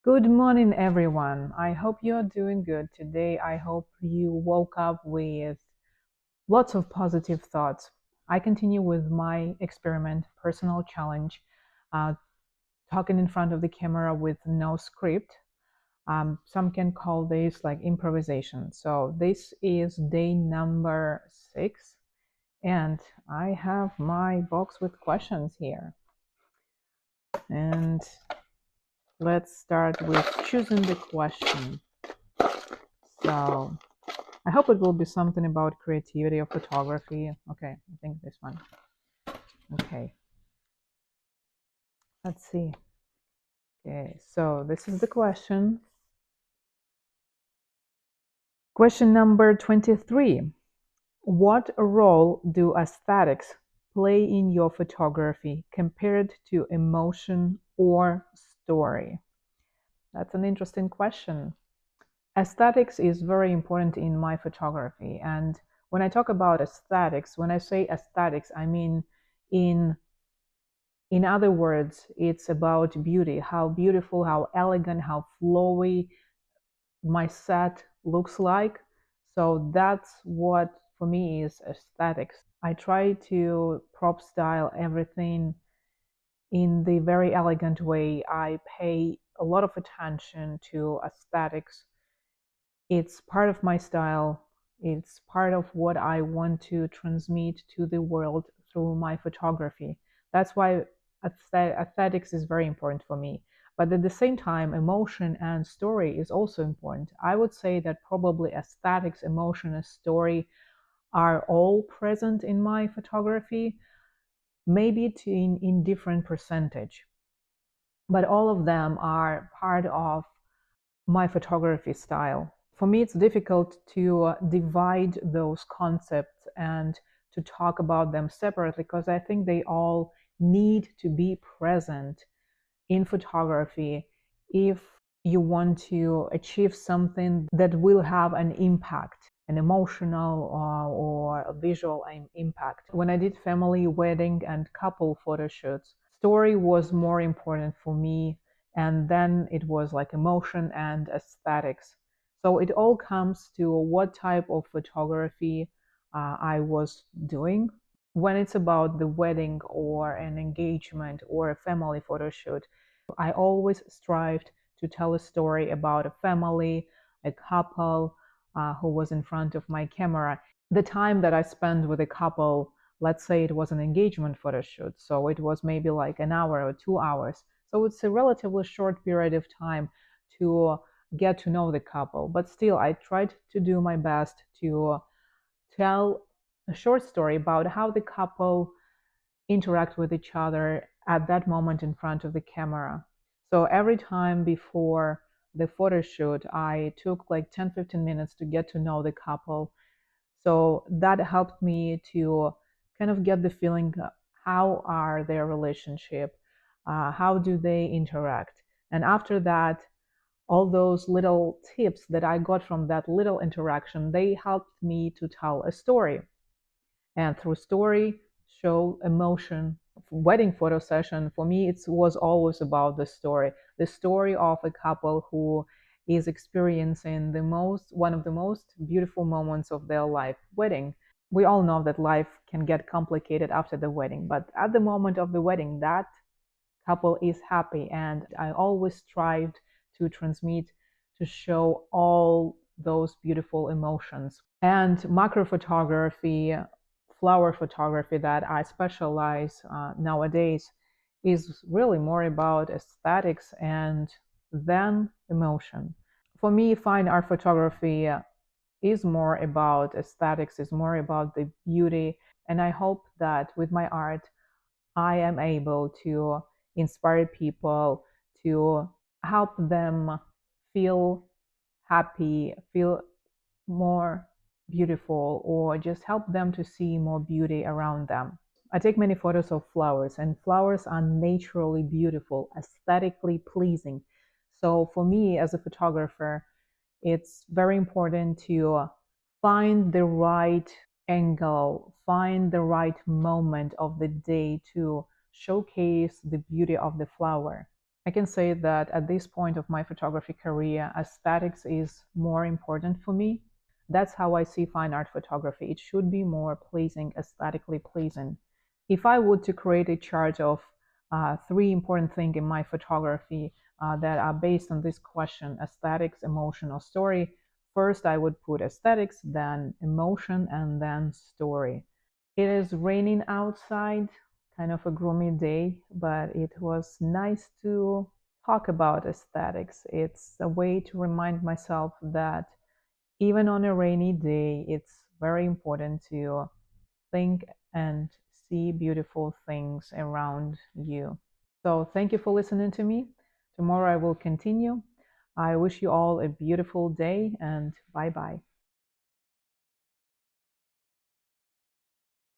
Good morning, everyone. I hope you're doing good today. I hope you woke up with lots of positive thoughts. I continue with my experiment, personal challenge, uh, talking in front of the camera with no script. Some can call this like improvisation. So, this is day number 6, and I have my box with questions here. And let's start with choosing the question. So, I hope it will be something about creativity or photography. Okay, I think this one. Okay, let's see. Okay, so this is the question. Question number 23. What role do aesthetics play in your photography compared to emotion or story? That's an interesting question. Aesthetics is very important in my photography. And when I talk about aesthetics, when I say aesthetics, I mean in In other words, it's about beauty, how beautiful, how elegant, how flowy my set looks like. So that's what for me is aesthetics. I try to prop style everything in the very elegant way. I pay a lot of attention to aesthetics. It's part of my style. It's part of what I want to transmit to the world through my photography. That's why aesthetics is very important for me. But at the same time, emotion and story is also important. I would say that probably aesthetics, emotion, and story are all present in my photography, maybe in different percentage. But all of them are part of my photography style. For me, it's difficult to divide those concepts and to talk about them separately because I think they all need to be present in photography if you want to achieve something that will have an impact, an emotional or a visual impact. When I did family, wedding, and couple photo shoots, story was more important for me, and then it was like emotion and aesthetics. So it all comes to what type of photography I was doing. When it's about the wedding or an engagement or a family photo shoot, I always strived to tell a story about a family, a couple who was in front of my camera. The time that I spent with a couple, let's say it was an engagement photo shoot, so it was maybe like an hour or 2 hours. So it's a relatively short period of time to get to know the couple. But still, I tried to do my best to tell a short story about how the couple interact with each other at that moment in front of the camera. So every time before the photo shoot, I took like 10-15 minutes to get to know the couple. So that helped me to kind of get the feeling how are their relationship, how do they interact. And after that, all those little tips that I got from that little interaction, they helped me to tell a story. And through story, show emotion. Wedding photo session for me, it was always about the story of a couple who is experiencing one of the most beautiful moments of their life, wedding. We all know that life can get complicated after the wedding, but at the moment of the wedding, that couple is happy, and I always strived to transmit, to show all those beautiful emotions. And macro photography, flower photography that I specialize nowadays is really more about aesthetics and then emotion. For me, fine art photography is more about aesthetics, is more about the beauty, and I hope that with my art I am able to inspire people, to help them feel happy, feel more beautiful, or just help them to see more beauty around them. I take many photos of flowers, and flowers are naturally beautiful, aesthetically pleasing. So, for me as a photographer, it's very important to find the right angle, find the right moment of the day to showcase the beauty of the flower. I can say that at this point of my photography career, aesthetics is more important for me. That's how I see fine art photography. It should be more pleasing, aesthetically pleasing. If I were to create a chart of three important things in my photography that are based on this question, aesthetics, emotion, or story, first I would put aesthetics, then emotion, and then story. It is raining outside, kind of a gloomy day, but it was nice to talk about aesthetics. It's a way to remind myself that even on a rainy day, it's very important to think and see beautiful things around you. So, thank you for listening to me. Tomorrow I will continue. I wish you all a beautiful day and bye bye.